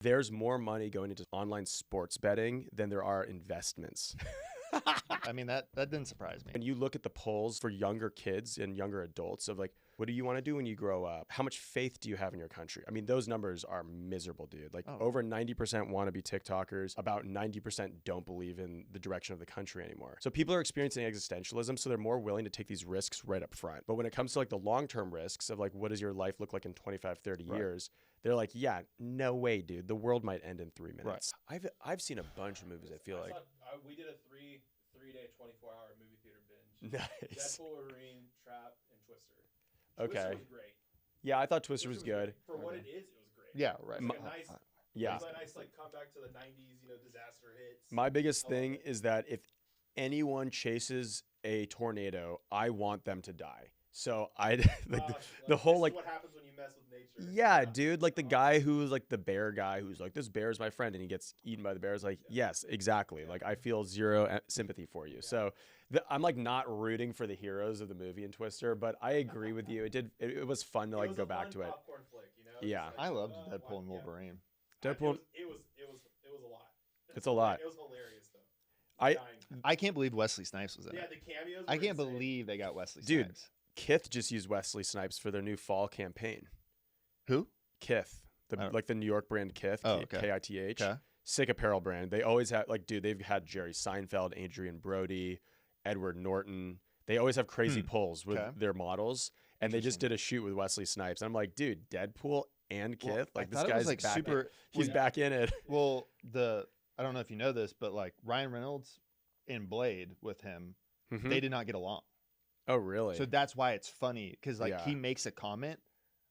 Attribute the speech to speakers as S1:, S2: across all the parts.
S1: There's more money going into online sports betting than there are investments.
S2: I mean, that didn't surprise me.
S1: When you look at the polls for younger kids and younger adults of like, what do you want to do when you grow up? How much faith do you have in your country? I mean, those numbers are miserable, dude. Like over 90% want to be TikTokers. About 90% don't believe in the direction of the country anymore. So people are experiencing existentialism, so they're more willing to take these risks right up front. But when it comes to like the long-term risks of like, what does your life look like in 25, 30 years? They're like, yeah, no way, dude. The world might end in 3 minutes. I've seen a bunch of movies, I feel like.
S3: We did a three-day, 24-hour movie theater binge.
S1: Nice.
S3: Deadpool, Wolverine, Trap, and Twister.
S1: Okay.
S3: Twister was great.
S1: Yeah, I thought Twister was good.
S3: For what it is, it was great.
S2: Yeah, right.
S3: It was like a nice,
S1: yeah.
S3: it was a nice like comeback to the 90s, disaster hits.
S1: My biggest thing is that if anyone chases a tornado, I want them to die. So I like the whole like
S3: what happens when you mess with nature.
S1: Yeah, dude, like the guy who's like the bear guy who's like, this bear is my friend, and he gets eaten by the bears. Like, yes, exactly. Like I feel zero sympathy for you. So I'm like not rooting for the heroes of the movie in Twister, but I agree with you. It was fun to like go back to it.
S3: Popcorn flick,
S1: Yeah,
S2: I loved Deadpool and Wolverine.
S1: Deadpool.
S3: It was a lot.
S1: It's a lot.
S3: It was hilarious though.
S2: I can't believe Wesley Snipes was in
S3: Yeah,
S2: it.
S3: the cameos.
S2: I can't
S3: insane.
S2: believe they got Wesley
S1: Dude.
S2: Snipes.
S1: Kith just used Wesley Snipes for their new fall campaign.
S2: Who?
S1: Kith, like the New York brand Kith,
S2: Oh, okay.
S1: Kith.
S2: Okay.
S1: Sick apparel brand. They always have like, dude, they've had Jerry Seinfeld, Adrian Brody, Edward Norton. They always have crazy pulls with their models, and they just did a shoot with Wesley Snipes. And I'm like, dude, Deadpool and Kith, like this guy's
S2: like
S1: back
S2: super.
S1: He's back in it.
S2: Well, I don't know if you know this, but like Ryan Reynolds in Blade with him, they did not get along.
S1: Oh, really?
S2: So that's why it's funny because like
S1: Yeah.
S2: he makes a comment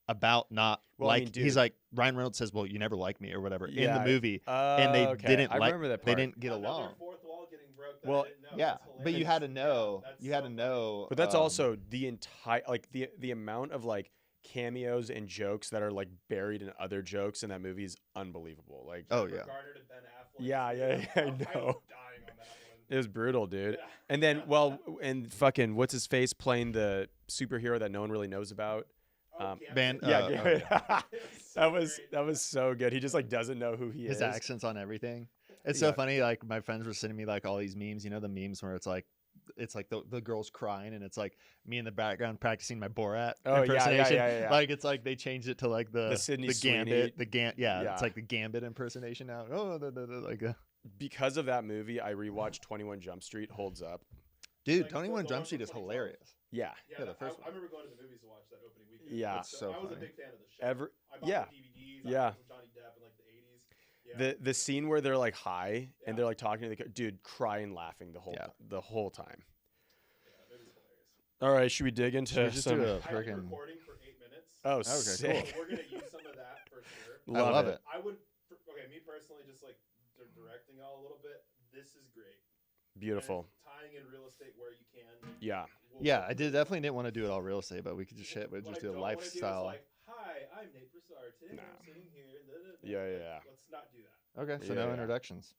S2: about not
S1: Well, I
S2: like
S1: mean, dude.
S2: he's like Ryan Reynolds says, "Well, you never liked me" or whatever in
S1: Yeah.
S2: the movie, and they
S1: Okay.
S2: didn't
S1: I
S2: like.
S1: remember that
S2: They
S1: part.
S2: didn't get
S3: Another
S2: along.
S3: fourth wall getting broke. That
S1: Well,
S3: I didn't know.
S2: Yeah,
S3: That's
S2: but you
S3: hilarious.
S2: had to know.
S3: Yeah, that's
S2: You had
S3: so
S2: to know.
S1: But that's also the entire like the amount of like cameos and jokes that are like buried in other jokes in that movie is unbelievable. Like,
S2: Oh
S3: Jennifer
S2: yeah.
S3: Garner to Ben Affleck.
S1: Yeah, I
S3: I
S1: know.
S3: was dying on that one.
S1: it was brutal, dude.
S3: Yeah.
S1: And then, well, and fucking what's his face playing the superhero that no one really knows about.
S2: Van.
S1: Yeah,
S3: It so great.
S1: that was so good. He just like doesn't know who he
S2: His
S1: is.
S2: accents on everything. It's
S1: Yeah.
S2: so funny. Like my friends were sending me like all these memes. You know the memes where it's like the girls crying and it's like me in the background practicing my Borat
S1: Oh, yeah,
S2: impersonation.
S1: yeah.
S2: Like it's like they changed it to like the
S1: Sydney
S2: Gambit,
S1: Sweeney. Yeah.
S2: it's like the Gambit impersonation now. Oh, like
S1: Because of that movie, I rewatched 21 Jump Street. Holds up.
S2: dude,
S3: Like,
S2: 21
S3: the
S2: Jump
S3: one
S2: Street
S3: from
S2: is
S3: 2012?
S2: hilarious.
S1: Yeah.
S2: Yeah, the first
S3: I
S2: one.
S3: remember going to the movies to watch that opening weekend.
S1: Yeah.
S2: It's so
S3: I was a
S2: funny.
S3: big fan of the show. I bought
S1: yeah.
S3: the DVDs.
S1: Yeah.
S3: I watched Johnny Depp in like the 80s. Yeah.
S1: The scene where they're like high
S3: Yeah.
S1: and they're like talking to the dude, crying, laughing the whole
S2: Yeah.
S1: the whole time.
S3: Yeah, it was hilarious.
S1: All right, should we dig into
S2: Should we just
S1: some?
S2: do a
S3: I have been
S2: freaking?
S3: recording for 8 minutes.
S1: Oh,
S2: Okay,
S1: sick.
S3: So we're gonna use some of that for sure.
S2: I love it.
S3: I would. Okay, me personally, just like directing y'all a little bit. This is great.
S1: Beautiful.
S3: And tying in real estate where you can.
S1: Yeah.
S2: Yeah, I definitely didn't want to do it all real estate, but we could just shit. We'd
S3: What
S2: just
S3: I
S2: do a
S3: don't wanna do is
S2: lifestyle.
S3: like, hi, I'm Nate Broussard. Today
S1: Nah.
S3: I'm sitting here. Da, da, da.
S1: Yeah,
S3: Like,
S1: yeah.
S3: Let's not do that.
S2: Okay, so
S1: Yeah,
S2: no
S1: yeah.
S2: introductions.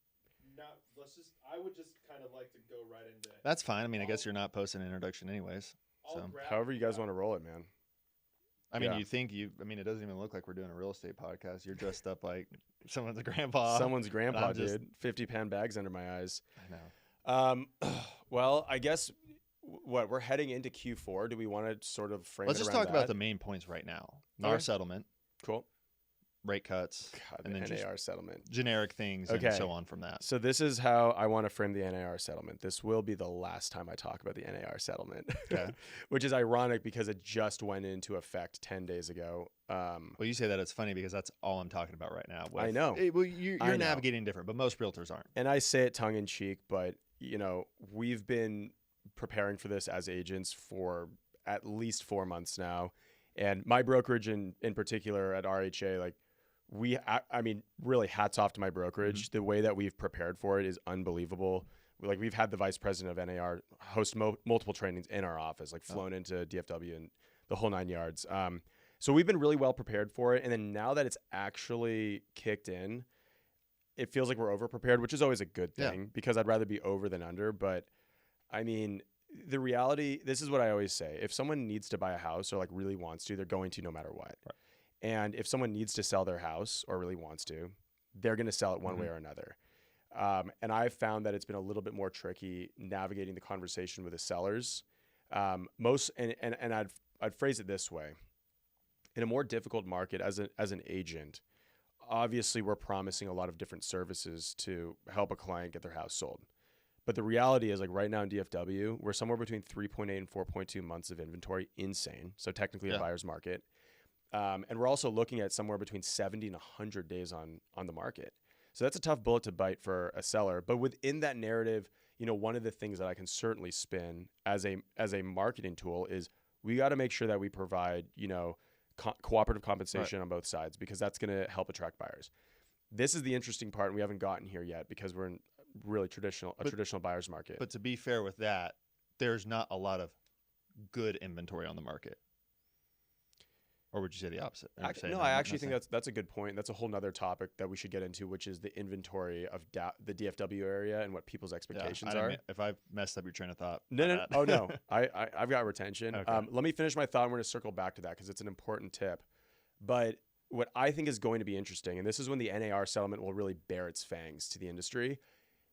S3: I would just kind of like to go right into it.
S2: That's fine. I mean, I guess you're not posting an introduction anyways. So,
S1: However you guys want to roll it, man.
S2: I mean,
S1: Yeah.
S2: I mean, it doesn't even look like we're doing a real estate podcast. You're dressed up like someone's a grandpa.
S1: Someone's grandpa,
S2: I'm just-
S1: dude. 50-pound bags under my eyes.
S2: I know.
S1: Well, I guess what we're heading into Q4. Do we want to sort of frame?
S2: Let's
S1: it
S2: just
S1: around
S2: talk about
S1: that?
S2: the main points right now. NAR
S1: Okay.
S2: settlement,
S1: Cool.
S2: rate cuts,
S1: God,
S2: and
S1: the
S2: then just
S1: NAR settlement.
S2: generic things
S1: Okay.
S2: and so on from that.
S1: So this is how I want to frame the NAR settlement. This will be the last time I talk about the NAR settlement,
S2: Okay.
S1: which is ironic because it just went into effect 10 days ago.
S2: Well, you say that it's funny because that's all I'm talking about right now.
S1: I know.
S2: Well, you're
S1: I know.
S2: navigating different, but most realtors aren't.
S1: And I say it tongue in cheek, but we've been preparing for this as agents for at least 4 months now. And my brokerage in particular at RHA, like I mean, really hats off to my brokerage.
S2: Mm-hmm.
S1: The way that we've prepared for it is unbelievable. Like we've had the vice president of NAR host multiple trainings in our office, like flown into DFW and the whole 9 yards. So we've been really well prepared for it. And then now that it's actually kicked in, it feels like we're over prepared, which is always a good
S2: Yeah.
S1: thing because I'd rather be over than under. But I mean, the reality, this is what I always say. If someone needs to buy a house or like really wants to, they're going to no matter what.
S2: Right.
S1: And if someone needs to sell their house or really wants to, they're going to sell it one way or another. And I've found that it's been a little bit more tricky navigating the conversation with the sellers. And I'd phrase it this way. In a more difficult market as an agent, obviously we're promising a lot of different services to help a client get their house sold. But the reality is, like right now in DFW, we're somewhere between 3.8 and 4.2 months of inventory. Insane. So technically a buyer's market. And we're also looking at somewhere between 70 and 100 days on the market. So that's a tough bullet to bite for a seller. But within that narrative, one of the things that I can certainly spin as a marketing tool is we got to make sure that we provide, cooperative compensation on both sides, because that's going to help attract buyers. This is the interesting part, and we haven't gotten here yet because we're in really traditional buyer's market.
S2: But to be fair with that, there's not a lot of good inventory on the market. Or would you say the opposite?
S1: I actually think that's a good point. That's a whole nother topic that we should get into, which is the inventory of the DFW area and what people's expectations are.
S2: If I've messed up your train of thought.
S1: No. Oh, no. I've got retention.
S2: Okay.
S1: Let me finish my thought. And we're going to circle back to that because it's an important tip. But what I think is going to be interesting, and this is when the NAR settlement will really bear its fangs to the industry,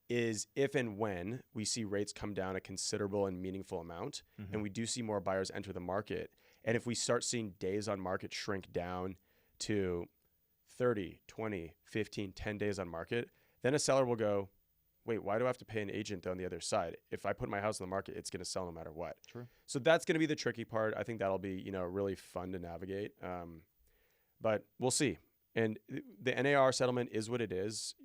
S1: is if and when we see rates come down a considerable and meaningful amount, and we do see more buyers enter the market, and if we start seeing days on market shrink down to 30, 20, 15, 10 days on market, then a seller will go, wait, why do I have to pay an agent on the other side? If I put my house on the market, it's going to sell no matter what.
S2: True.
S1: So that's going to be the tricky part. I think that'll be, really fun to navigate. But we'll see. And the NAR settlement is what it is.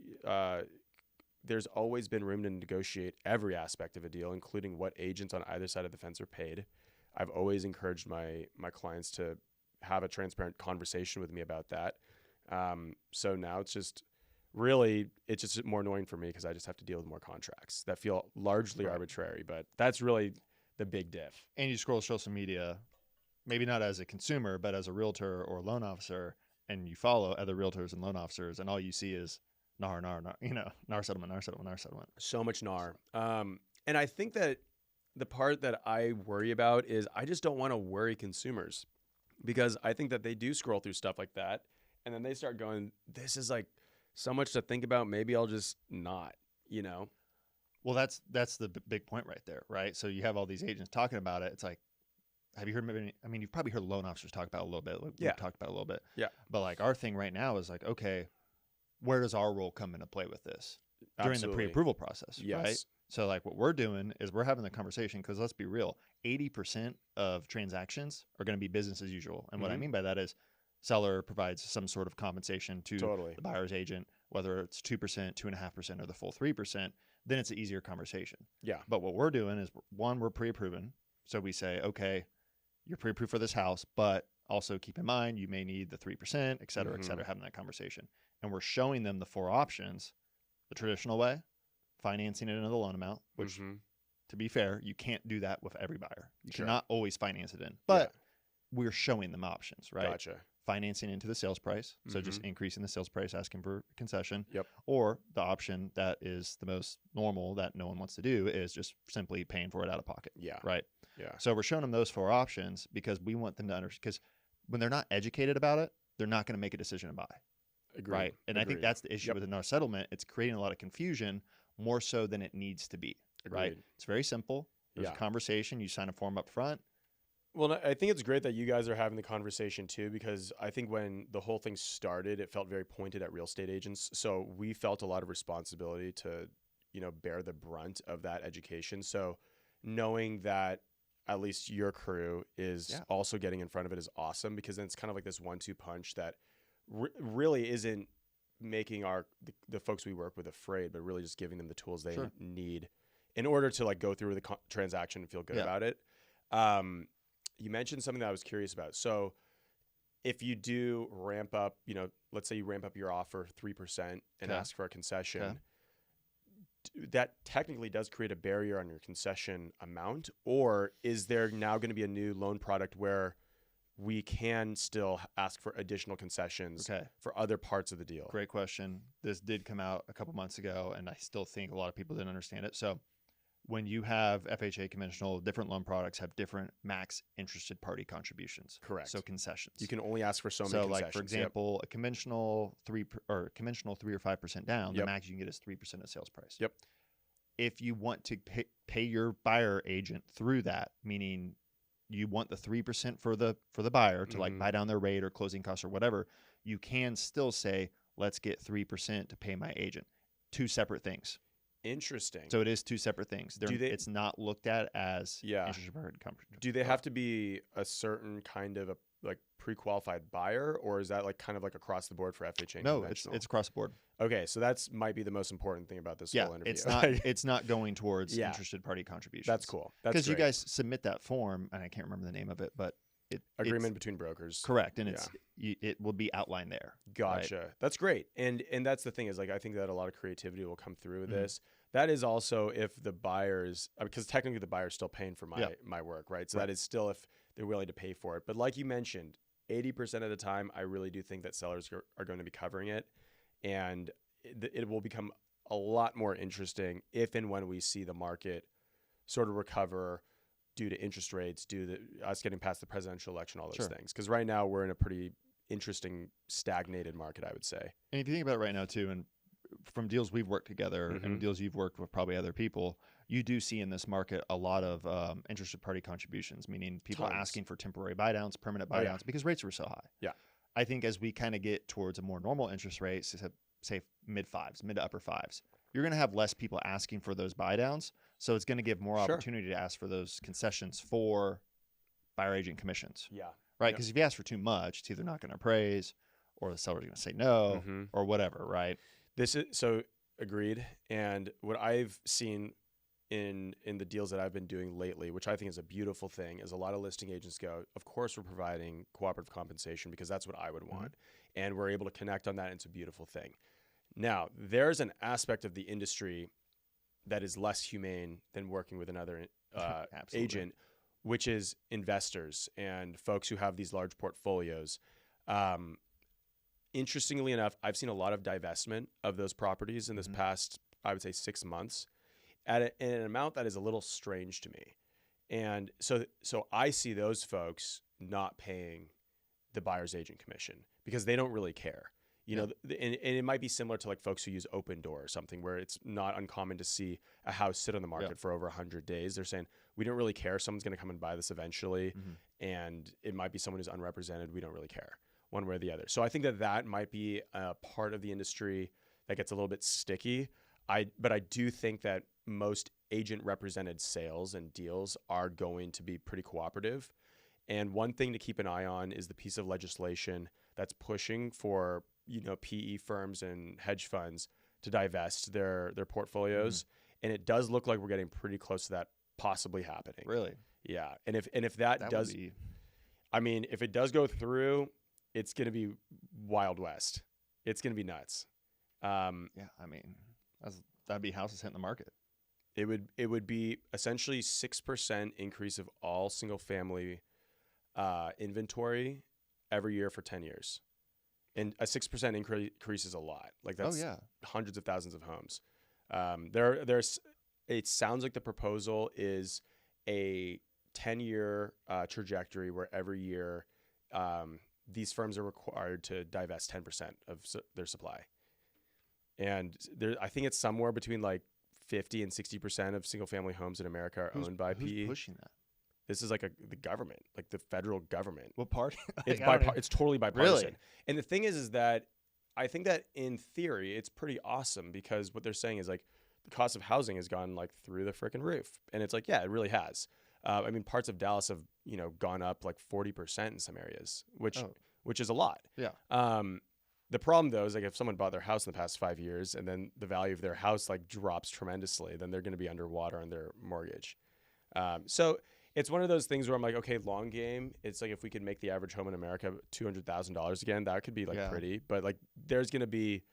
S1: There's always been room to negotiate every aspect of a deal, including what agents on either side of the fence are paid. I've always encouraged my clients to have a transparent conversation with me about that. So now it's just more annoying for me because I just have to deal with more contracts that feel largely arbitrary, but that's really the big diff.
S2: And you scroll social media, maybe not as a consumer, but as a realtor or loan officer, and you follow other realtors and loan officers, and all you see is NAR, NAR settlement.
S1: So much NAR. And I think that the part that I worry about is I just don't want to worry consumers, because I think that they do scroll through stuff like that and then they start going, this is like so much to think about. Maybe I'll just not,
S2: Well, that's the big point right there, right? So you have all these agents talking about it. It's like, have you heard maybe? I mean, you've probably heard loan officers talk about it a little bit. We've talked about it a little bit.
S1: Yeah.
S2: But like our thing right now is like, okay, where does our role come into play with this during the pre-approval process, right? So like what we're doing is we're having the conversation, because let's be real, 80% of transactions are going to be business as usual. And what I mean by that is seller provides some sort of compensation to the buyer's agent, whether it's 2%, 2.5%, or the full 3%, then it's an easier conversation.
S1: Yeah.
S2: But what we're doing is, one, we're pre-approving. So we say, okay, you're pre-approved for this house, but also keep in mind you may need the 3%, et cetera, having that conversation. And we're showing them the 4 options, the traditional way, financing it into the loan amount, which to be fair, you can't do that with every buyer. You cannot always finance it in, but we're showing them options, right?
S1: Gotcha.
S2: Financing into the sales price. So just increasing the sales price, asking for concession.
S1: Yep.
S2: Or the option that is the most normal that no one wants to do is just simply paying for it out of pocket.
S1: Yeah.
S2: Right.
S1: Yeah.
S2: So we're showing them those 4 options because we want them to understand, because when they're not educated about it, they're not going to make a decision to buy.
S1: Agreed.
S2: Right. And I think that's the issue with our settlement. It's creating a lot of confusion, more so than it needs to be.
S1: Agreed.
S2: Right. It's very simple. There's a conversation. You sign a form up front.
S1: Well, I think it's great that you guys are having the conversation too, because I think when the whole thing started, it felt very pointed at real estate agents. So we felt a lot of responsibility to, bear the brunt of that education. So knowing that at least your crew is also getting in front of it is awesome, because then it's kind of like this 1-2 punch that really isn't making the folks we work with afraid, but really just giving them the tools they need in order to like go through the transaction and feel good about it. You mentioned something that I was curious about. So if you do ramp up, let's say you ramp up your offer 3% and ask for a concession, that technically does create a barrier on your concession amount, or is there now going to be a new loan product where we can still ask for additional concessions for other parts of the deal?
S2: Great question. This did come out a couple months ago, and I still think a lot of people didn't understand it. So when you have FHA conventional, different loan products have different max interested party contributions.
S1: Correct.
S2: So concessions.
S1: You can only ask for so many concessions.
S2: So, like for example, a conventional 3 or 5% down, the max you can get is 3% of sales price.
S1: Yep.
S2: If you want to pay your buyer agent through that, meaning you want the 3% for the buyer to like buy down their rate or closing costs or whatever, you can still say, let's get 3% to pay my agent. Two separate things.
S1: Interesting.
S2: So it is two separate things. It's not looked at as interested party contribution.
S1: Do they have to be a certain kind of a like pre-qualified buyer, or is that like kind of like across the board for FHA?
S2: No, it's across the board.
S1: Okay, so that's might be the most important thing about this whole interview.
S2: It's not going towards interested party contributions.
S1: That's cool. That's
S2: because you guys submit that form, and I can't remember the name of it, but
S1: agreement between brokers.
S2: Correct, and it will be outlined there.
S1: Gotcha. Right? That's great, and that's the thing is like I think that a lot of creativity will come through with this. That is also if the buyers, because technically the buyer's still paying for my work, right? So that is still if they're willing to pay for it. But like you mentioned, 80% of the time, I really do think that sellers are going to be covering it, and it will become a lot more interesting if and when we see the market sort of recover due to interest rates, due to us getting past the presidential election, all those things. Because right now we're in a pretty interesting stagnated market, I would say.
S2: And if you think about it right now too, and from deals we've worked together and deals you've worked with probably other people, you do see in this market a lot of interested party contributions, meaning people asking for temporary buy downs, permanent buy downs, because rates were so high.
S1: Yeah.
S2: I think as we kind of get towards a more normal interest rate, say mid to upper fives, you're going to have less people asking for those buy downs. So it's going to give more opportunity to ask for those concessions for buyer agent commissions.
S1: Yeah.
S2: Right. Because if you ask for too much, it's either not going to appraise or the seller's going to say no or whatever. Right.
S1: This is so agreed. And what I've seen in the deals that I've been doing lately, which I think is a beautiful thing, is a lot of listing agents go, of course we're providing cooperative compensation because that's what I would want. And we're able to connect on that. And it's a beautiful thing. Now, there's an aspect of the industry that is less humane than working with another agent, which is investors and folks who have these large portfolios. Interestingly enough, I've seen a lot of divestment of those properties in this past, I would say, 6 months at an amount that is a little strange to me. And so I see those folks not paying the buyer's agent commission because they don't really care. You know, and it might be similar to like folks who use Opendoor or something where it's not uncommon to see a house sit on the market for over 100 days. They're saying, we don't really care. Someone's going to come and buy this eventually. And it might be someone who's unrepresented. We don't really care one way or the other. So I think that might be a part of the industry that gets a little bit sticky. But I do think that most agent represented sales and deals are going to be pretty cooperative. And one thing to keep an eye on is the piece of legislation that's pushing for, you know, PE firms and hedge funds to divest their portfolios. And it does look like we're getting pretty close to that possibly happening.
S2: Really?
S1: Yeah. And if that does, I mean, if it does go through, it's going to be Wild West. It's going to be nuts.
S2: Yeah. I mean, that'd be houses hitting the market.
S1: It would be essentially 6% increase of all single family inventory every year for 10 years. And a 6% increase is a lot. Like that's hundreds of thousands of homes. It sounds like the proposal is a 10-year trajectory where every year these firms are required to divest 10% of their supply. And I think it's somewhere between like 50 and 60% of single family homes in America are owned by PE.
S2: Who's pushing that?
S1: This is like the government, like the federal government.
S2: What party?
S1: It's totally bipartisan.
S2: Really?
S1: And the thing is that I think that in theory, it's pretty awesome because what they're saying is like the cost of housing has gone like through the freaking roof. And it's like, yeah, it really has. I mean, parts of Dallas have, you know, gone up like 40% in some areas, which is a lot.
S2: Yeah.
S1: The problem though is like if someone bought their house in the past 5 years and then the value of their house like drops tremendously, then they're going to be underwater on their mortgage. So it's one of those things where I'm like, okay, long game. It's like if we could make the average home in America $200,000 again, that could be like pretty. But like there's going to be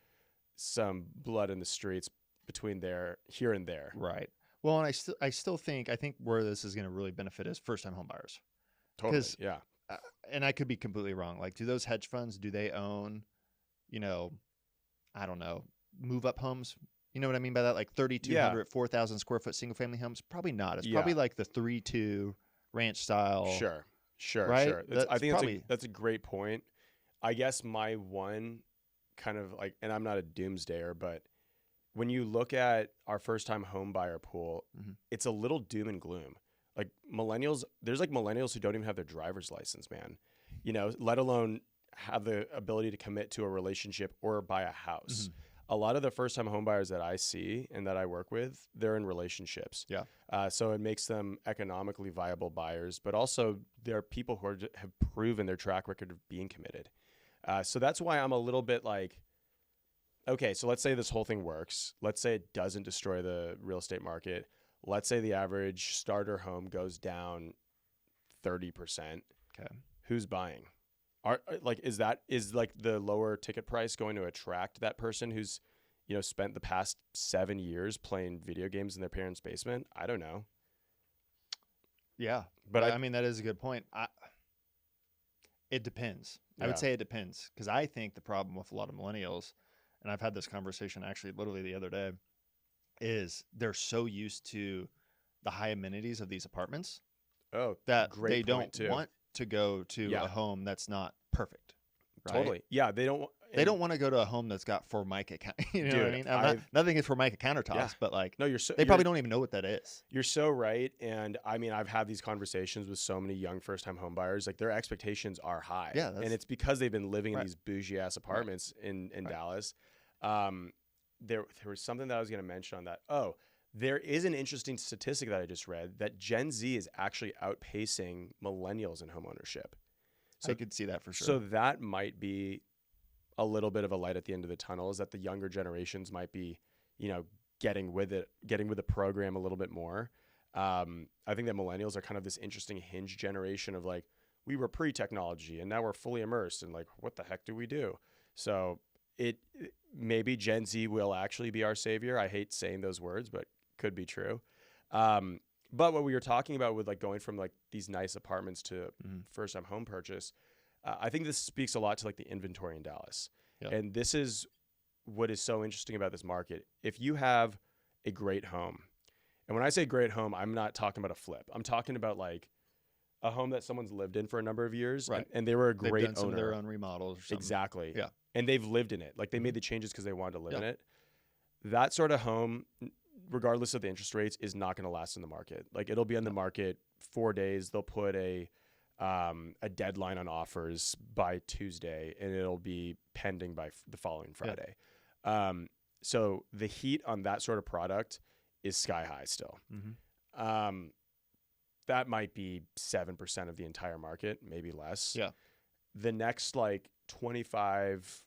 S1: some blood in the streets between here and there.
S2: Right. Well, and I still think where this is going to really benefit is first time home buyers.
S1: Totally. Yeah.
S2: And I could be completely wrong. Like, do those hedge funds, do they own, you know, I don't know, move up homes You know what I mean by that? Like 3,200, 4,000 square foot single family homes? Probably not. It's probably like the 3-2 ranch style.
S1: Sure.
S2: Right?
S1: I think that's a great point. I guess my one kind of like, and I'm not a doomsdayer, but when you look at our first time home buyer pool, it's a little doom and gloom. Like millennials, there's like millennials who don't even have their driver's license, man. You know, let alone have the ability to commit to a relationship or buy a house. A lot of the first time home buyers that I see and that I work with, they're in relationships. So it makes them economically viable buyers, but also they're people who have proven their track record of being committed. So that's why I'm a little bit like, okay, so let's say this whole thing works. Let's say it doesn't destroy the real estate market. Let's say the average starter home goes down 30%.
S2: Okay.
S1: Who's buying? Is the lower ticket price going to attract that person who's, you know, spent the past 7 years playing video games in their parents' basement? I don't know.
S2: Yeah, but I mean that is a good point. It depends. I would say it depends, because I think the problem with a lot of millennials, and I've had this conversation actually literally the other day, is they're so used to the high amenities of these apartments that they don't want to go to a home that's not perfect. Right?
S1: Totally. Yeah, they don't
S2: want to go to a home that's got Formica. You know what I mean? Nothing is Formica countertops, but like,
S1: no,
S2: they probably don't even know what that is.
S1: You're so right. And I mean, I've had these conversations with so many young first-time home buyers. Like, their expectations are high.
S2: Yeah,
S1: and it's because they've been living in these bougie-ass apartments in Dallas. There was something that I was going to mention on that. Oh, there is an interesting statistic that I just read that Gen Z is actually outpacing millennials in home ownership.
S2: So I could see that for sure.
S1: So that might be a little bit of a light at the end of the tunnel, is that the younger generations might be, you know, getting with the program a little bit more. I think that millennials are kind of this interesting hinge generation of like, we were pre-technology and now we're fully immersed, and like, what the heck do we do? So maybe Gen Z will actually be our savior. I hate saying those words, but could be true. But what we were talking about with like going from like these nice apartments to first time home purchase, I think this speaks a lot to like the inventory in Dallas. Yep. And this is what is so interesting about this market. If you have a great home, and when I say great home, I'm not talking about a flip. I'm talking about like a home that someone's lived in for a number of years, right? And they were a great owner.
S2: Some of their own remodels or something.
S1: Exactly.
S2: Yeah.
S1: And they've lived in it. Like, they made the changes because they wanted to live in it. That sort of home, regardless of the interest rates, is not going to last in the market. Like, it'll be on the market 4 days. They'll put a deadline on offers by Tuesday, and it'll be pending by the following Friday. So the heat on that sort of product is sky high still. That might be 7% of the entire market, maybe less.
S2: Yeah.
S1: The next like 25,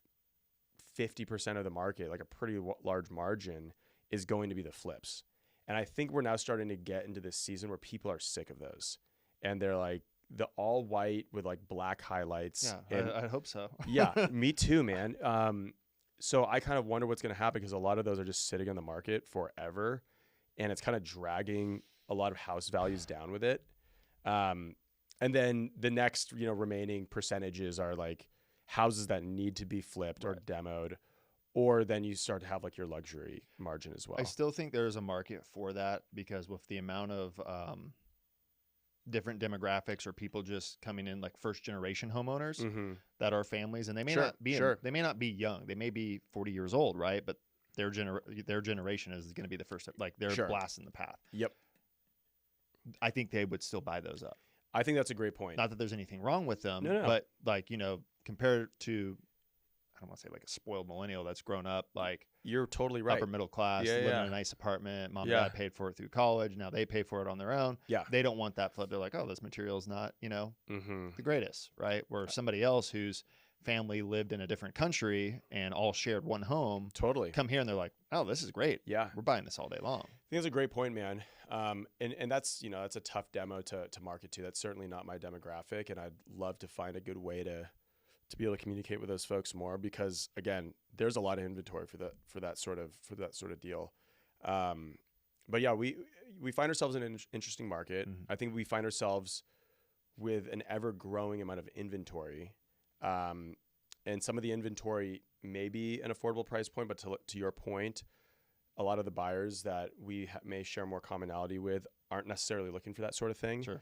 S1: 50% of the market, like a pretty large margin, is going to be the flips. And I think we're now starting to get into this season where people are sick of those. And they're like the all white with like black highlights.
S2: Yeah,
S1: and
S2: I hope so.
S1: Yeah, me too, man. So I kind of wonder what's going to happen, because a lot of those are just sitting on the market forever. And it's kind of dragging a lot of house values down with it. And then the next, remaining percentages are like houses that need to be flipped or demoed, or then you start to have like your luxury margin as well.
S2: I still think there's a market for that, because with the amount of different demographics or people just coming in, like first generation homeowners that are families, and they may not be they may not be young, they may be 40 years old, right? But their generation is going to be the first, like they're blasting the path.
S1: Yep.
S2: I think they would still buy those up.
S1: I think that's a great point.
S2: Not that there's anything wrong with them,
S1: no.
S2: But like, compared to, I don't want to say like a spoiled millennial that's grown up, like
S1: you're totally right.
S2: Upper middle class, living in a nice apartment. Mom and dad paid for it through college. Now they pay for it on their own.
S1: Yeah.
S2: They don't want that flip. They're like, oh, this material is not, the greatest, right? Where somebody else whose family lived in a different country and all shared one home, come here and they're like, oh, this is great.
S1: Yeah.
S2: We're buying this all day long.
S1: I think that's a great point, man. And that's, that's a tough demo to market to. That's certainly not my demographic. And I'd love to find a good way to be able to communicate with those folks more, because again, there's a lot of inventory for that sort of deal. But yeah, we find ourselves in an interesting market. I think we find ourselves with an ever growing amount of inventory. And some of the inventory may be an affordable price point, but to your point, a lot of the buyers that we may share more commonality with aren't necessarily looking for that sort of thing.
S2: Sure.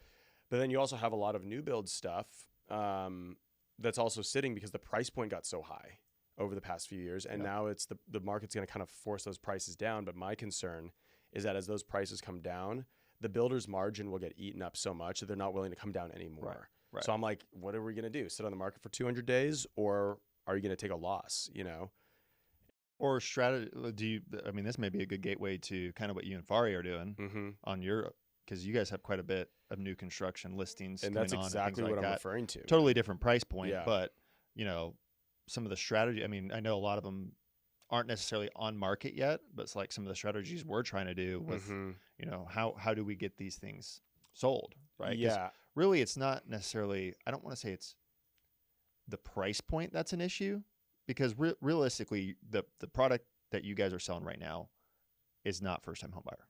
S1: But then you also have a lot of new build stuff that's also sitting because the price point got so high over the past few years. And now it's the market's going to kind of force those prices down. But my concern is that as those prices come down, the builder's margin will get eaten up so much that they're not willing to come down anymore.
S2: Right.
S1: So I'm like, what are we going to do? Sit on the market for 200 days, or are you going to take a loss, you know?
S2: Or strategy, this may be a good gateway to kind of what you and Fari are doing on your, because you guys have quite a bit of new construction listings.
S1: And that's exactly what I'm referring to.
S2: Totally different price point, but, you know, some of the strategy, I know a lot of them aren't necessarily on market yet, but it's like some of the strategies we're trying to do with, you know, how do we get these things sold, right?
S1: Yeah.
S2: Really, it's not necessarily, I don't want to say it's the price point that's an issue, because realistically, the product that you guys are selling right now is not first-time home buyer,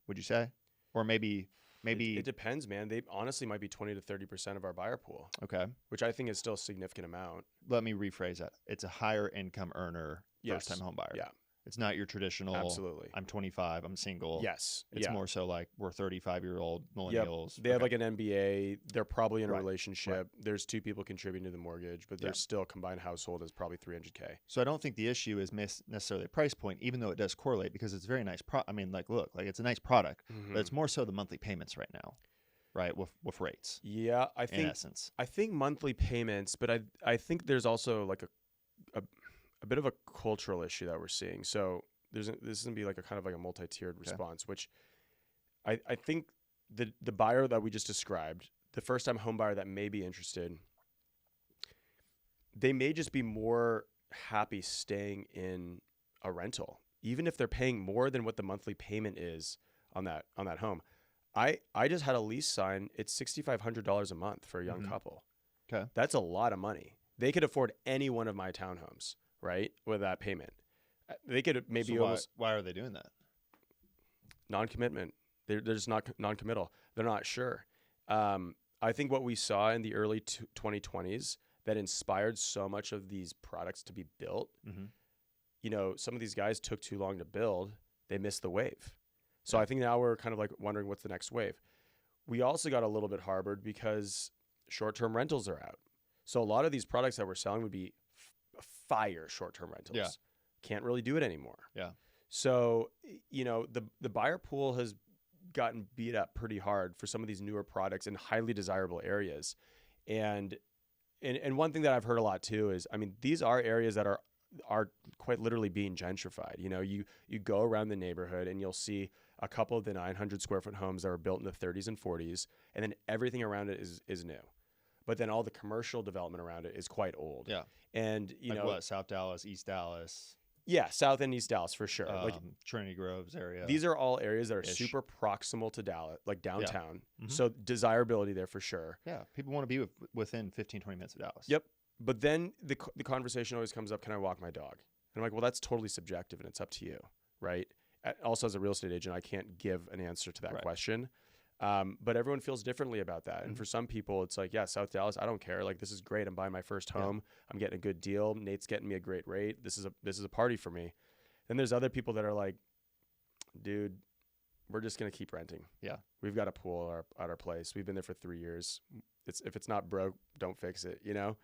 S2: would you say? Or maybe
S1: it depends, man. They honestly might be 20 to 30% of our buyer pool.
S2: Okay.
S1: Which I think is still a significant amount.
S2: Let me rephrase that. It's a higher income earner, first-time home buyer.
S1: Yeah.
S2: It's not your traditional,
S1: absolutely,
S2: I'm 25, I'm single.
S1: Yes.
S2: It's more so like we're 35-year-old millennials.
S1: Yep. They have like an MBA. They're probably in a relationship. There's 2 people contributing to the mortgage, but their still combined household is probably $300K.
S2: So I don't think the issue is necessarily a price point, even though it does correlate, because it's very nice. Look, it's a nice product, but it's more so the monthly payments right now, right? With rates.
S1: Yeah, I think
S2: in essence,
S1: I think monthly payments, but I think there's also like a bit of a cultural issue that we're seeing. So this is gonna be like a kind of like a multi-tiered response, which I think the buyer that we just described, the first-time home buyer that may be interested, they may just be more happy staying in a rental, even if they're paying more than what the monthly payment is on that home. I just had a lease sign. It's $6,500 a month for a young couple.
S2: Okay, that's
S1: a lot of money. They could afford any one of my townhomes, right, with that payment. They could maybe
S2: why are they doing that?
S1: Non-commitment. They're just not non-committal. They're not sure. I think what we saw in the early 2020s that inspired so much of these products to be built, you know, some of these guys took too long to build. They missed the wave. So I think now we're kind of like wondering what's the next wave. We also got a little bit harbored because short-term rentals are out. So a lot of these products that we're selling would be fire short-term rentals.
S2: Yeah.
S1: Can't really do it anymore.
S2: Yeah.
S1: So, you know, the buyer pool has gotten beat up pretty hard for some of these newer products in highly desirable areas. And one thing that I've heard a lot too is, these are areas that are quite literally being gentrified. You know, you go around the neighborhood and you'll see a couple of the 900 square foot homes that were built in the 30s and 40s, and then everything around it is new. But then all the commercial development around it is quite old.
S2: Yeah.
S1: And you know
S2: what, South Dallas, East Dallas.
S1: Yeah, South and East Dallas for sure. Like
S2: Trinity Groves area.
S1: These are all areas that are super proximal to Dallas, like downtown. Yeah. So desirability there for sure.
S2: Yeah, people want to be within 15, 20 minutes of Dallas.
S1: Yep. But then the conversation always comes up, can I walk my dog? And I'm like, well, that's totally subjective and it's up to you, right? Also, as a real estate agent, I can't give an answer to that question. But everyone feels differently about that. And for some people, it's like, yeah, South Dallas, I don't care. Like, this is great. I'm buying my first home. Yeah. I'm getting a good deal. Nate's getting me a great rate. This is a party for me. Then there's other people that are like, dude, we're just going to keep renting.
S2: Yeah.
S1: We've got a pool at our place. We've been there for 3 years. If it's not broke, don't fix it, you know?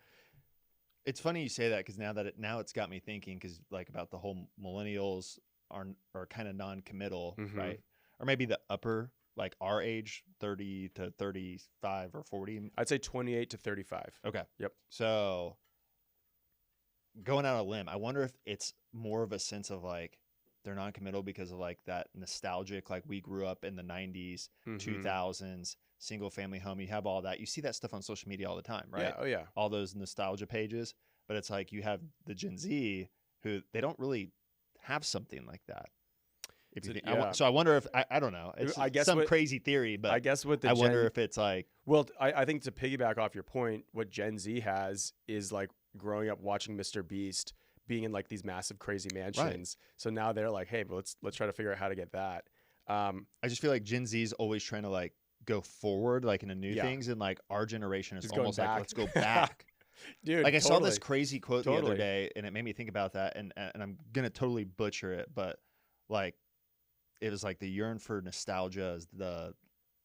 S2: It's funny you say that, because now it's got me thinking, because like about the whole millennials are kind of non-committal, right? Or maybe the upper, like our age, 30 to 35 or 40.
S1: I'd say 28 to 35.
S2: Okay.
S1: Yep.
S2: So going out on a limb, I wonder if it's more of a sense of like they're non-committal because of like that nostalgic, like we grew up in the 90s, 2000s, single family home. You have all that. You see that stuff on social media all the time, right?
S1: Yeah. Oh yeah.
S2: All those nostalgia pages. But it's like you have the Gen Z who they don't really have something like that. If you think, so I wonder if I don't know. It's I guess some crazy theory, but
S1: I guess what
S2: I wonder if it's like.
S1: Well, I think to piggyback off your point, what Gen Z has is like growing up watching Mr. Beast, being in like these massive crazy mansions. Right. So now they're like, hey, but let's try to figure out how to get that.
S2: I just feel like Gen Z is always trying to like go forward, like into new things, and like our generation is just almost like, let's go back.
S1: Dude,
S2: like I saw this crazy quote the other day, and it made me think about that. And I'm gonna totally butcher it, but like it was like the yearn for nostalgia is the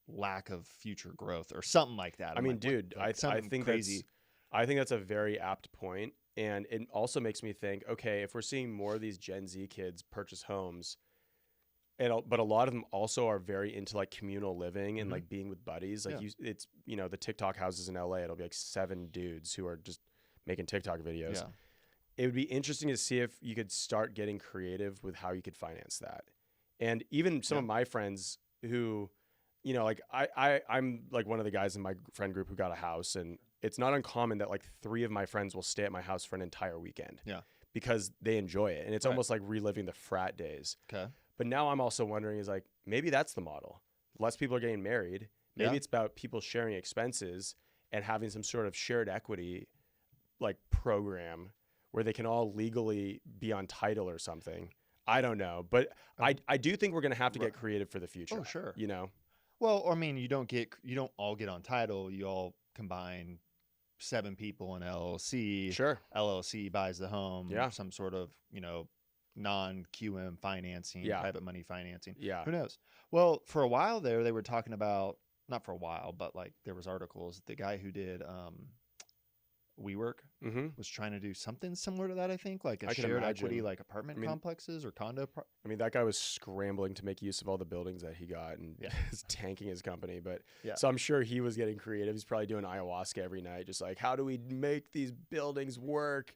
S2: lack of future growth or something like that.
S1: I mean, dude, I think crazy. I think that's a very apt point. And it also makes me think, okay, if we're seeing more of these Gen Z kids purchase homes, but a lot of them also are very into like communal living and like being with buddies. Like it's, you know, the TikTok houses in LA, it'll be like 7 dudes who are just making TikTok videos. Yeah. It would be interesting to see if you could start getting creative with how you could finance that. And even some of my friends who, you know, like I'm like one of the guys in my friend group who got a house, and it's not uncommon that like 3 of my friends will stay at my house for an entire weekend. Yeah. Because they enjoy it. And it's almost like reliving the frat days. Okay. But now I'm also wondering is like, maybe that's the model. Less people are getting married. Maybe it's about people sharing expenses and having some sort of shared equity like program where they can all legally be on title or something. I don't know. But I do think we're going to have to get creative for the future.
S2: Oh, sure.
S1: You know?
S2: Well, I mean, you don't all get on title. You all combine 7 people in LLC.
S1: Sure.
S2: LLC buys the home. Yeah. Some sort of, you know, non-QM financing, private money financing. Yeah. Who knows? Well, for a while there, they were talking about, not for a while, but like there was articles. The guy who did WeWork was trying to do something similar to that, I think, like a shared equity, like apartment complexes or condo.
S1: I mean, that guy was scrambling to make use of all the buildings that he got and is tanking his company. But so I'm sure he was getting creative. He's probably doing ayahuasca every night, just like, how do we make these buildings work?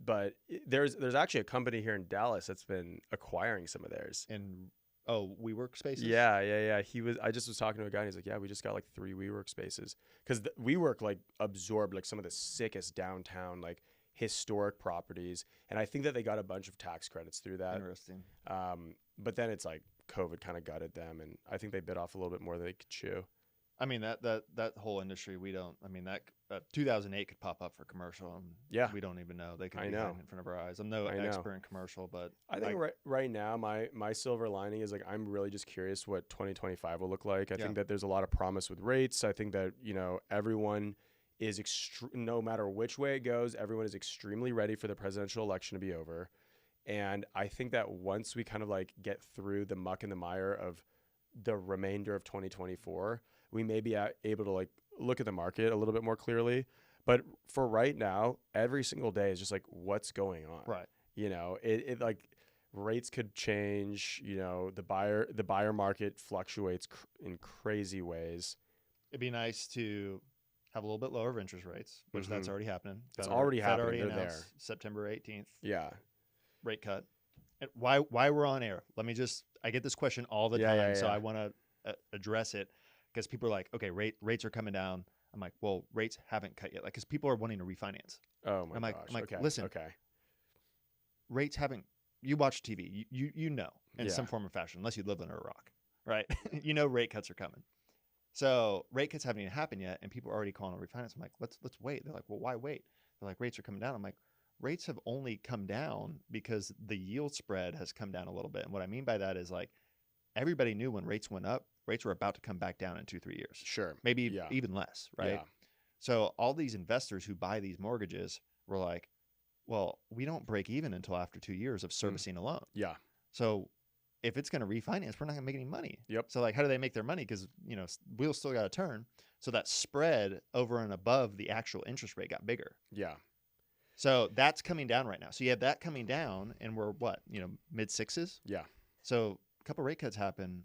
S1: But there's actually a company here in Dallas that's been acquiring some of theirs.
S2: And WeWork spaces?
S1: Yeah. I just was talking to a guy and he's like, yeah, we just got like 3 WeWork spaces. Because WeWork like absorbed like some of the sickest downtown like historic properties. And I think that they got a bunch of tax credits through that.
S2: Interesting.
S1: But then it's like COVID kind of gutted them. And I think they bit off a little bit more than they could chew.
S2: I mean, that whole industry, that 2008 could pop up for commercial. And we don't even know. They could be hiding in front of our eyes. I'm no expert in commercial, but
S1: I think right now, my silver lining is like, I'm really just curious what 2025 will look like. I think that there's a lot of promise with rates. I think that, you know, everyone is no matter which way it goes, everyone is extremely ready for the presidential election to be over. And I think that once we kind of like get through the muck and the mire of the remainder of 2024, we may be able to like look at the market a little bit more clearly. But for right now, every single day is just like, what's going on?
S2: Right.
S1: You know, it like rates could change, you know, the buyer market fluctuates in crazy ways.
S2: It'd be nice to have a little bit lower of interest rates, which that's already happening.
S1: It's already happening.
S2: Already announced there. September 18th. Yeah. Rate cut. And why we're on air. I get this question all the time. So I want to address it. Because people are like, okay, rates are coming down. I'm like, well, rates haven't cut yet. Like, because people are wanting to refinance.
S1: Oh my gosh.
S2: I'm like, listen, rates haven't. You watch TV, you know, in some form or fashion, unless you live under a rock, right? You know, rate cuts are coming. So rate cuts haven't even happened yet, and people are already calling a refinance. I'm like, let's wait. They're like, well, why wait? They're like, rates are coming down. I'm like, rates have only come down because the yield spread has come down a little bit. And what I mean by that is like, everybody knew when rates went up, rates were about to come back down in 2-3 years.
S1: Sure.
S2: Maybe even less, right? Yeah. So all these investors who buy these mortgages were like, well, we don't break even until after 2 years of servicing a loan.
S1: Yeah.
S2: So if it's going to refinance, we're not going to make any money.
S1: Yep.
S2: So like, how do they make their money? Because, you know, wheels still got to turn. So that spread over and above the actual interest rate got bigger.
S1: Yeah.
S2: So that's coming down right now. So you have that coming down and we're mid 6s?
S1: Yeah.
S2: So a couple rate cuts happen.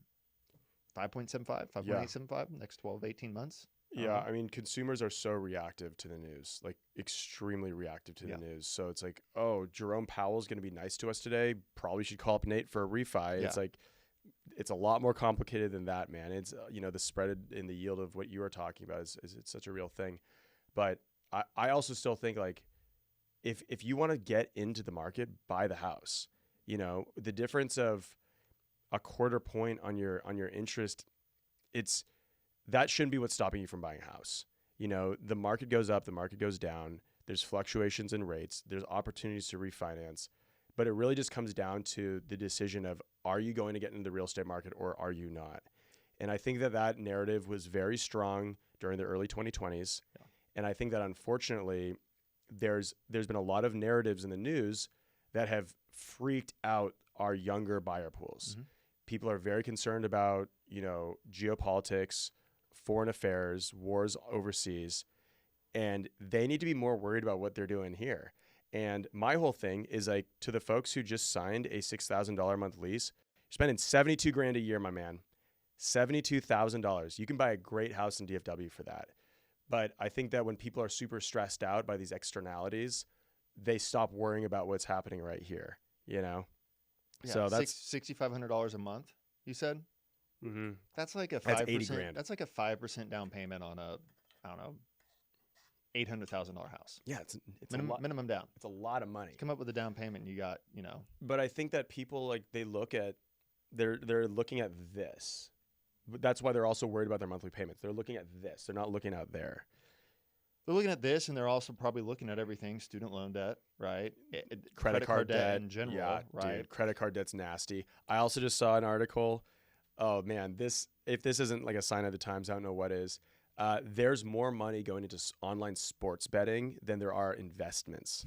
S2: 5.75, 5.875 next 12, 18 months.
S1: Yeah, I mean, consumers are so reactive to the news, like extremely reactive to the news. So it's like, oh, Jerome Powell's going to be nice to us today. Probably should call up Nate for a refi. Yeah. It's like, it's a lot more complicated than that, man. It's, you know, the spread in the yield of what you are talking about is it's such a real thing. But I also still think like, if you want to get into the market, buy the house. You know, the difference of a quarter point on your interest, that shouldn't be what's stopping you from buying a house. You know, the market goes up, the market goes down. There's fluctuations in rates. There's opportunities to refinance, but it really just comes down to the decision of, are you going to get into the real estate market or are you not? And I think that narrative was very strong during the early 2020s. Yeah. And I think that unfortunately there's been a lot of narratives in the news that have freaked out our younger buyer pools.
S2: Mm-hmm.
S1: People are very concerned about, geopolitics, foreign affairs, wars overseas, and they need to be more worried about what they're doing here. And my whole thing is like, to the folks who just signed a $6,000 a month lease, you're spending 72 grand a year, my man. $72,000. You can buy a great house in DFW for that. But I think that when people are super stressed out by these externalities, they stop worrying about what's happening right here,
S2: Yeah,
S1: so that's
S2: $6,500 a month, you said?
S1: Mm-hmm.
S2: That's like a 5%.
S1: That's 80 grand.
S2: That's like a 5% down payment on a, I don't know, $800,000 house.
S1: Yeah, it's
S2: minimum down.
S1: It's a lot of money.
S2: Come up with a down payment, and you got,
S1: But I think that people they look at, they're looking at this. But that's why they're also worried about their monthly payments. They're looking at this. They're not looking out there.
S2: They're looking at this, and they're also probably looking at everything: student loan debt, right?
S1: Credit card debt
S2: in general,
S1: yeah,
S2: right?
S1: Dude, credit card debt's nasty. I also just saw an article. Oh man, if this isn't like a sign of the times, I don't know what is. There's more money going into online sports betting than there are investments.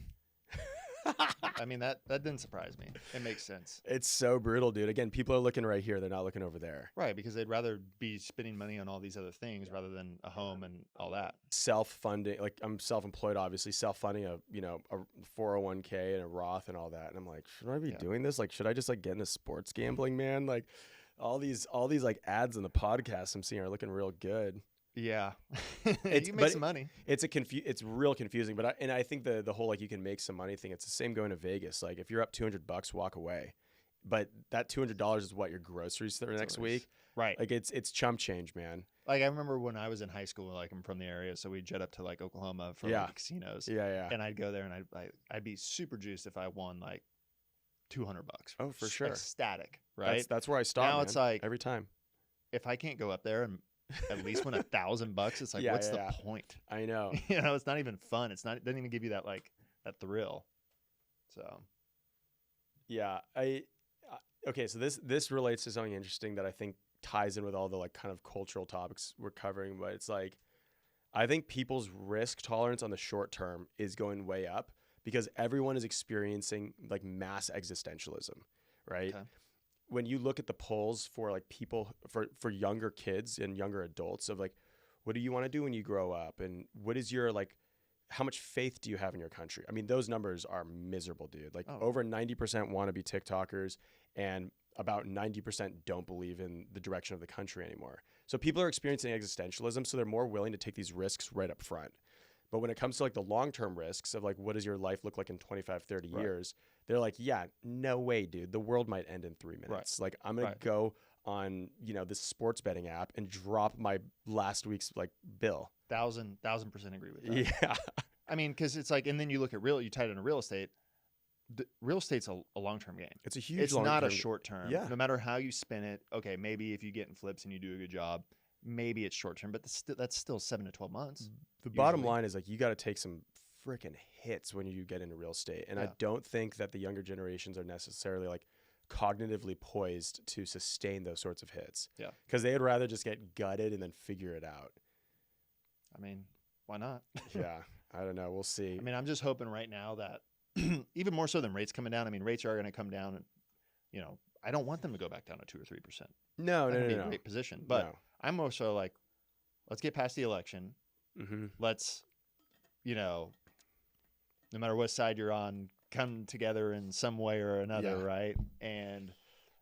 S2: I mean, that didn't surprise me. It makes sense.
S1: It's so brutal, dude. Again, people are looking right here. They're not looking over there.
S2: Right, because they'd rather be spending money on all these other things rather than a home and all that.
S1: Self-funding, like I'm self-employed, obviously, self-funding a 401k and a Roth and all that. And I'm like, should I be doing this? Like, should I just get into sports gambling, man? Like all these like ads in the podcast I'm seeing are looking real good.
S2: Yeah, you make some money.
S1: It's real confusing, but I think the whole you can make some money thing. It's the same going to Vegas. Like if you're up $200, walk away, but that $200 is what your groceries for next week,
S2: right?
S1: Like it's chump change, man.
S2: Like I remember when I was in high school, I'm from the area, so we'd jet up to Oklahoma for casinos.
S1: Yeah.
S2: And I'd go there, and I'd be super juiced if I won $200.
S1: Oh, for sure.
S2: Ecstatic, right?
S1: That's where I start.
S2: Now it's
S1: every time.
S2: If I can't go up there and at least win $1,000, it's what's the point?
S1: I know.
S2: It's not even fun. It doesn't even give you that that thrill. So
S1: yeah, okay, so this relates to something interesting that I think ties in with all the kind of cultural topics we're covering, but it's I think people's risk tolerance on the short term is going way up because everyone is experiencing mass existentialism, right? Okay. When you look at the polls for people for younger kids and younger adults of what do you want to do when you grow up, and what is your how much faith do you have in your country? I mean, those numbers are miserable, dude. Over 90% want to be TikTokers, and about 90% don't believe in the direction of the country anymore. So people are experiencing existentialism, so they're more willing to take these risks right up front. But when it comes to the long-term risks of what does your life look like in 25, 30 years, they're yeah, no way, dude. The world might end in 3 minutes. Right. I'm going to go on, this sports betting app and drop my last week's bill.
S2: 1,000% agree with that.
S1: Yeah.
S2: I mean, because it's and then you look at you tied into real estate. Real estate's a long-term game.
S1: It's a huge
S2: It's not a short-term.
S1: Yeah.
S2: No matter how you spin it, okay, maybe if you get in flips and you do a good job, maybe it's short-term, but that's still 7 to 12 months.
S1: The bottom line is you got to take some freaking hits when you get into real estate. And I don't think that the younger generations are necessarily cognitively poised to sustain those sorts of hits.
S2: Yeah.
S1: Because they'd rather just get gutted and then figure it out.
S2: I mean, why not?
S1: Yeah. I don't know. We'll see.
S2: I mean, I'm just hoping right now that even more so than rates coming down. I mean, rates are going to come down, and I don't want them to go back down to 2 or 3%.
S1: No.
S2: Be a great position, but I'm more so let's get past the election.
S1: Mm-hmm.
S2: Let's, no matter what side you're on, come together in some way or another, right? And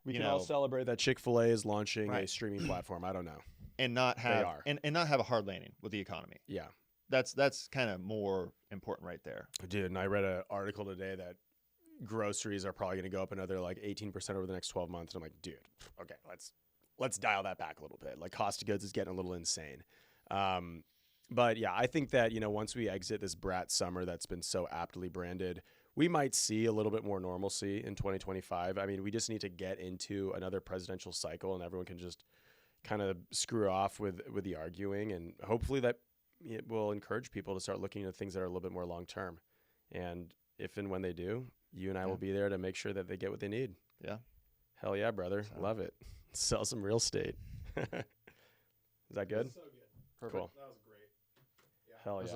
S1: we can all celebrate that Chick-fil-A is launching a streaming platform. I don't know,
S2: and not have and not have a hard landing with the economy.
S1: Yeah.
S2: That's kind of more important right there.
S1: Dude, and I read an article today that groceries are probably going to go up another 18% over the next 12 months. And I'm dude, okay, let's dial that back a little bit. Cost of goods is getting a little insane. But yeah, I think that, once we exit this brat summer that's been so aptly branded, we might see a little bit more normalcy in 2025. I mean, we just need to get into another presidential cycle and everyone can just kind of screw off with the arguing, and hopefully that it will encourage people to start looking at things that are a little bit more long-term. And if and when they do, you and I will be there to make sure that they get what they need.
S2: Yeah.
S1: Hell yeah, brother. Love it. Sell some real estate. Is that good?
S3: So good.
S2: Perfect.
S1: Cool.
S3: That was great. Yeah.
S1: Hell yeah.